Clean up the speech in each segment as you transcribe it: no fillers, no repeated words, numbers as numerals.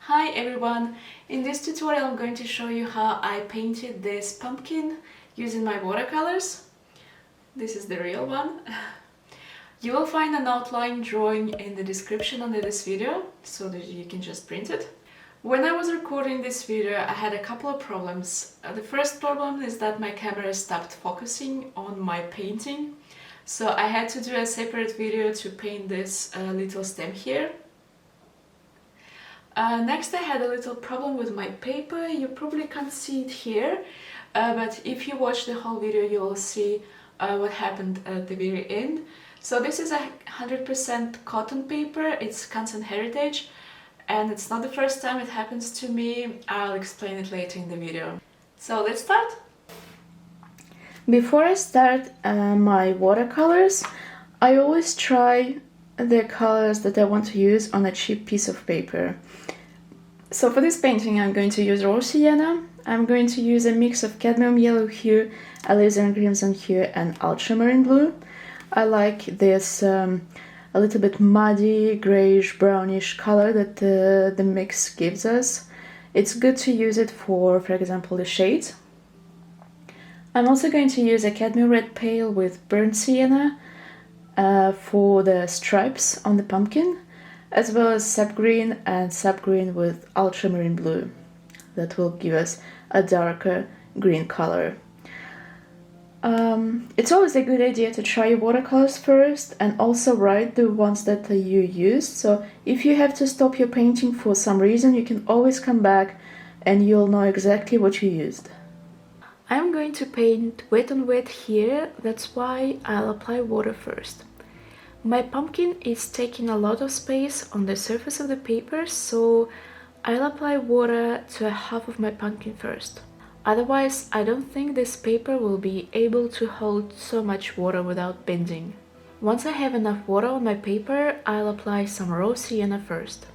Hi everyone! In this tutorial I'm going to show you how I painted this pumpkin using my watercolors. This is the real one. You will find an outline drawing in the description under this video, so that you can just print it. When I was recording this video I had a couple of problems. The first problem is that my camera stopped focusing on my painting, so I had to do a separate video to paint this little stem here. Next I had a little problem with my paper. You probably can't see it here, but if you watch the whole video you will see what happened at the very end. So this is a 100% cotton paper, it's Canson Heritage, and it's not the first time it happens to me. I'll explain it later in the video. So let's start! Before I start my watercolors, I always try the colors that I want to use on a cheap piece of paper. So for this painting I'm going to use raw sienna. I'm going to use a mix of cadmium yellow hue, alizarin crimson hue and ultramarine blue. I like this a little bit muddy, greyish, brownish color that the mix gives us. It's good to use it for example, the shades. I'm also going to use a cadmium red pale with burnt sienna for the stripes on the pumpkin, as well as sap green and sap green with ultramarine blue. That will give us a darker green color. It's always a good idea to try your watercolors first and also write the ones that you used. So if you have to stop your painting for some reason, you can always come back and you'll know exactly what you used. I'm going to paint wet on wet here, that's why I'll apply water first. My pumpkin is taking a lot of space on the surface of the paper, so I'll apply water to half of my pumpkin first. Otherwise, I don't think this paper will be able to hold so much water without bending. Once I have enough water on my paper, I'll apply some raw sienna first.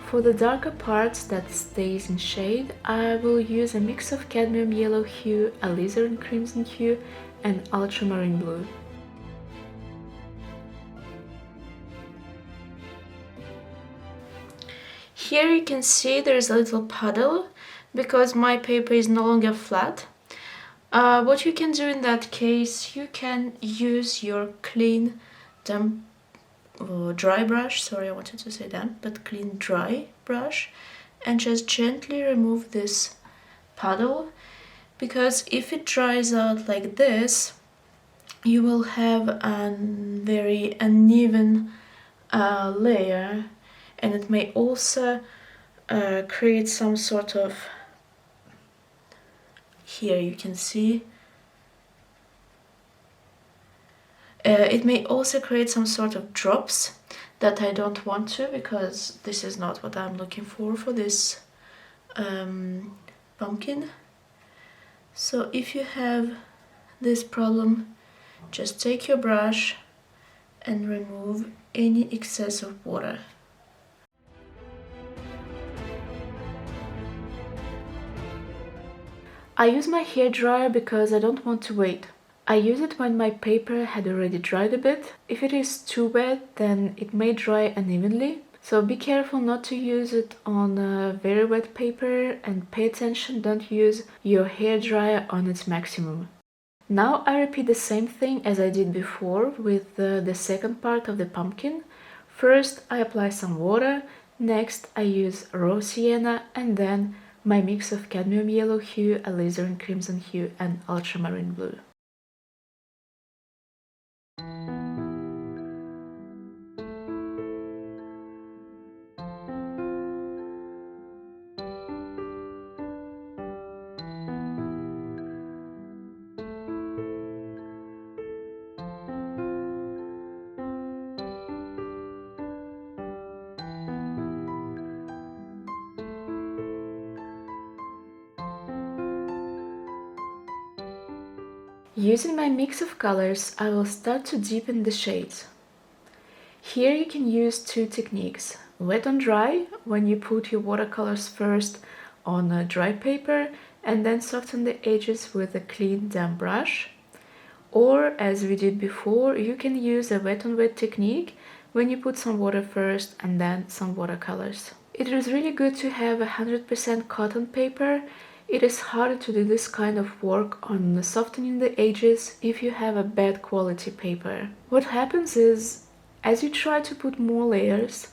For the darker parts that stays in shade, I will use a mix of cadmium yellow hue, alizarin crimson hue and ultramarine blue. Here you can see there's a little puddle because my paper is no longer flat. What you can do in that case, you can use your clean damp dry brush, sorry I wanted to say damp, but clean dry brush, and just gently remove this puddle, because if it dries out like this you will have a very uneven layer, and it may also create some sort of, here you can see, it may also create some sort of drops that I don't want to, because this is not what I'm looking for this pumpkin. So if you have this problem, just take your brush and remove any excess of water. I use my hairdryer because I don't want to wait. I use it when my paper had already dried a bit. If it is too wet, then it may dry unevenly. So be careful not to use it on very wet paper, and pay attention, don't use your hairdryer on its maximum. Now I repeat the same thing as I did before with the second part of the pumpkin. First I apply some water, next I use raw sienna, and then my mix of cadmium yellow hue, alizarin crimson hue and ultramarine blue. Using my mix of colors, I will start to deepen the shades. Here you can use two techniques: wet on dry, when you put your watercolors first on a dry paper and then soften the edges with a clean damp brush. Or, as we did before, you can use a wet on wet technique when you put some water first and then some watercolors. It is really good to have 100% cotton paper. It is harder to do this kind of work on softening the edges if you have a bad quality paper. What happens is, as you try to put more layers,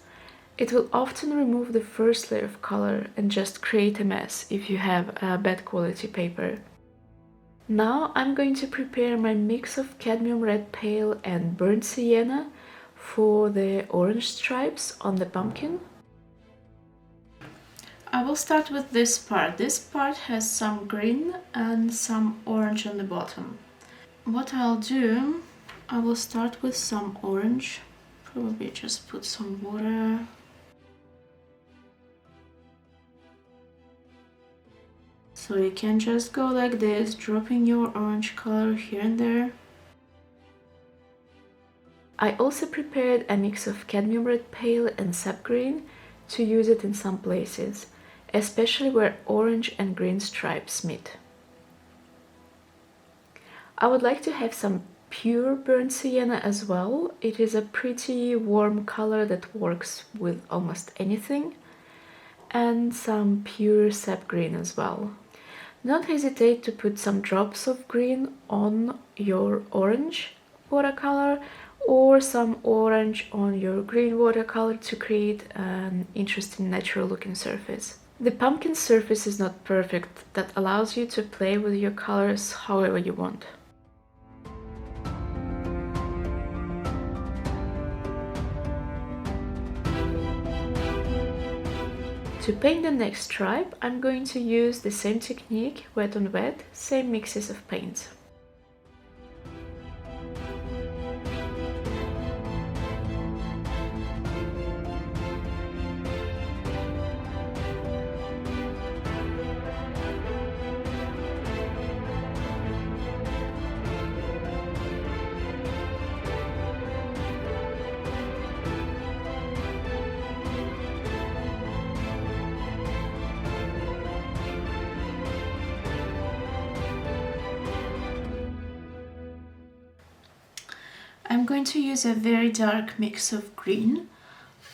it will often remove the first layer of color and just create a mess if you have a bad quality paper. Now I'm going to prepare my mix of cadmium red pale and burnt sienna for the orange stripes on the pumpkin. I will start with this part. This part has some green and some orange on the bottom. What I'll do, I will start with some orange. Probably just put some water. So you can just go like this, dropping your orange color here and there. I also prepared a mix of cadmium red pale and sap green to use it in some places, especially where orange and green stripes meet. I would like to have some pure burnt sienna as well. It is a pretty warm color that works with almost anything, and some pure sap green as well. Don't hesitate to put some drops of green on your orange watercolor or some orange on your green watercolor to create an interesting natural looking surface. The pumpkin surface is not perfect, that allows you to play with your colors however you want. To paint the next stripe, I'm going to use the same technique, wet on wet, same mixes of paints. I'm going to use a very dark mix of green.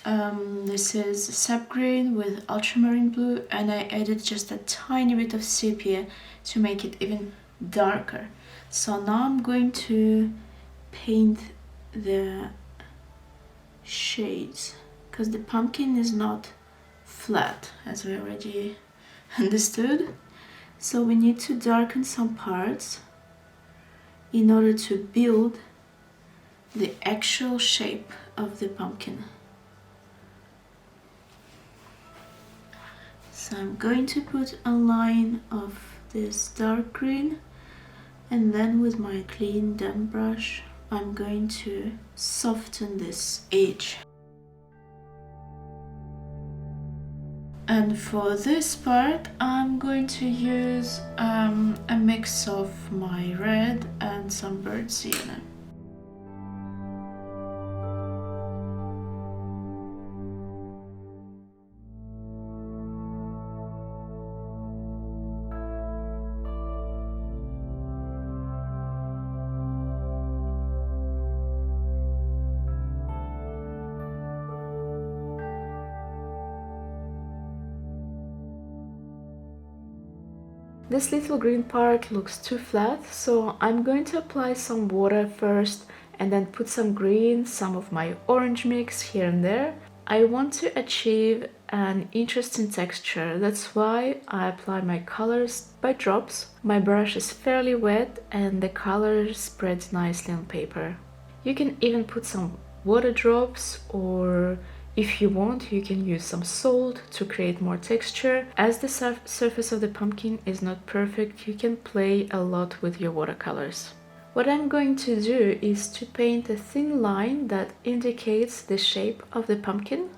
This is sap green with ultramarine blue, and I added just a tiny bit of sepia to make it even darker. So now I'm going to paint the shades, because the pumpkin is not flat, as we already understood. So we need to darken some parts in order to build the actual shape of the pumpkin. So I'm going to put a line of this dark green, and then with my clean damp brush I'm going to soften this edge. And for this part I'm going to use a mix of my red and some burnt sienna. This little green part looks too flat, so I'm going to apply some water first and then put some green, some of my orange mix here and there. I want to achieve an interesting texture, that's why I apply my colors by drops. My brush is fairly wet and the color spreads nicely on paper. You can even put some water drops, or if you want, you can use some salt to create more texture. As the surface of the pumpkin is not perfect, you can play a lot with your watercolors. What I'm going to do is to paint a thin line that indicates the shape of the pumpkin.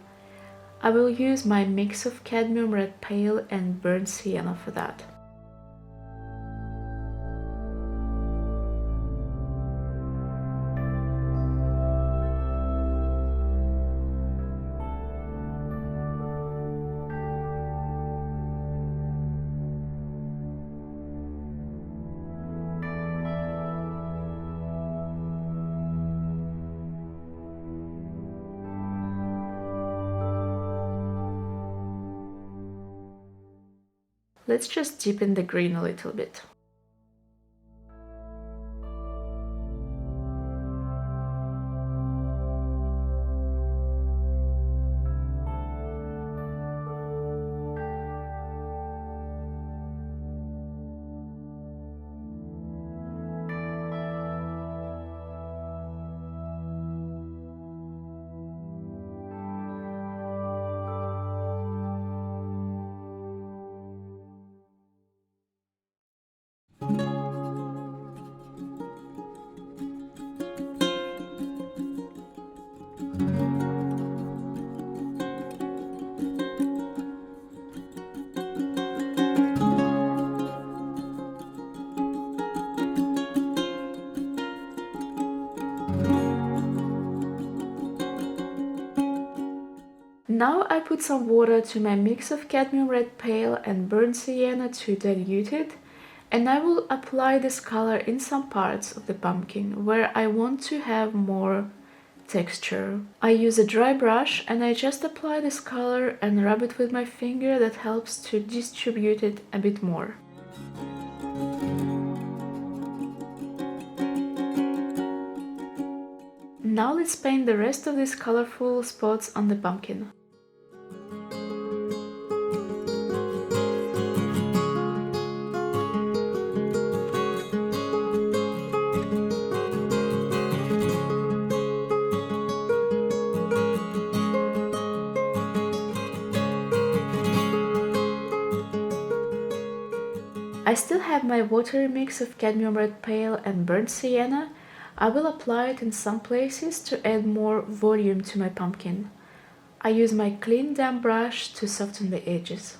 I will use my mix of cadmium red pale and burnt sienna for that. Let's just deepen the green a little bit. Now I put some water to my mix of cadmium red pale and burnt sienna to dilute it, and I will apply this color in some parts of the pumpkin where I want to have more texture. I use a dry brush and I just apply this color and rub it with my finger. That helps to distribute it a bit more. Now let's paint the rest of these colorful spots on the pumpkin. I still have my watery mix of cadmium red pale and burnt sienna. I will apply it in some places to add more volume to my pumpkin. I use my clean damp brush to soften the edges.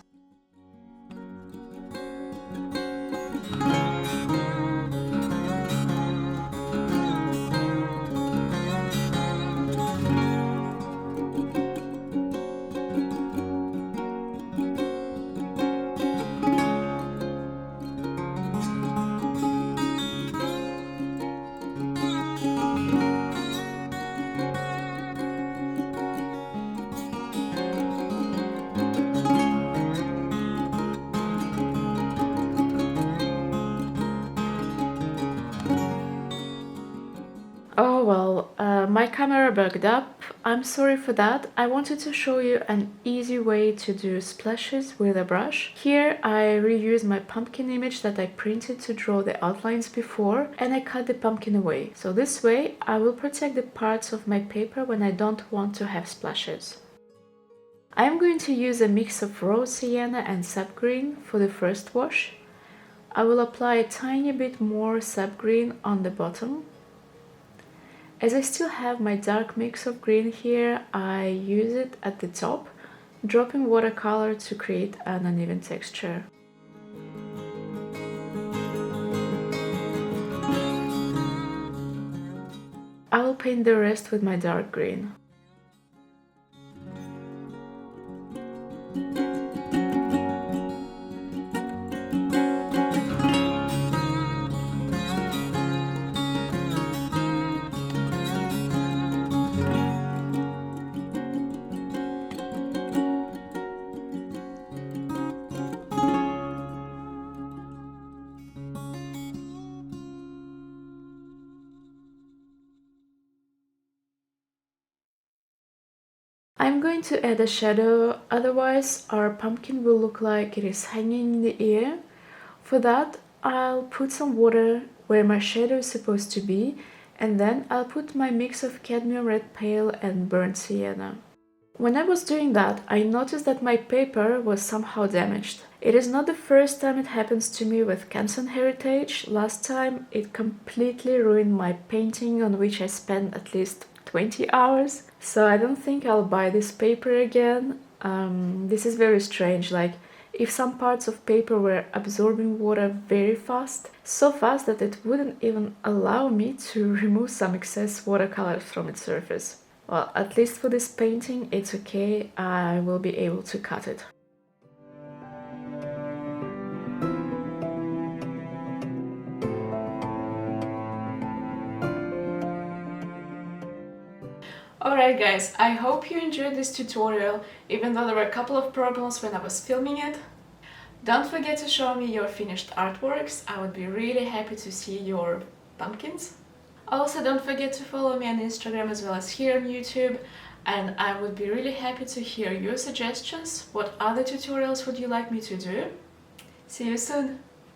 Oh well, my camera bugged up. I'm sorry for that. I wanted to show you an easy way to do splashes with a brush. Here I reuse my pumpkin image that I printed to draw the outlines before, and I cut the pumpkin away. So this way I will protect the parts of my paper when I don't want to have splashes. I am going to use a mix of raw sienna and sap green for the first wash. I will apply a tiny bit more sap green on the bottom. As I still have my dark mix of green here, I use it at the top, dropping watercolor to create an uneven texture. I will paint the rest with my dark green. I'm going to add a shadow, otherwise our pumpkin will look like it is hanging in the air. For that, I'll put some water where my shadow is supposed to be, and then I'll put my mix of cadmium red pale and burnt sienna. When I was doing that, I noticed that my paper was somehow damaged. It is not the first time it happens to me with Canson Heritage. Last time it completely ruined my painting, on which I spent at least 20 hours. So I don't think I'll buy this paper again. This is very strange, like if some parts of paper were absorbing water very fast, so fast that it wouldn't even allow me to remove some excess watercolor from its surface. Well, at least for this painting it's okay, I will be able to cut it. Alright guys, I hope you enjoyed this tutorial, even though there were a couple of problems when I was filming it. Don't forget to show me your finished artworks. I would be really happy to see your pumpkins. Also, don't forget to follow me on Instagram as well as here on YouTube, and I would be really happy to hear your suggestions. What other tutorials would you like me to do? See you soon!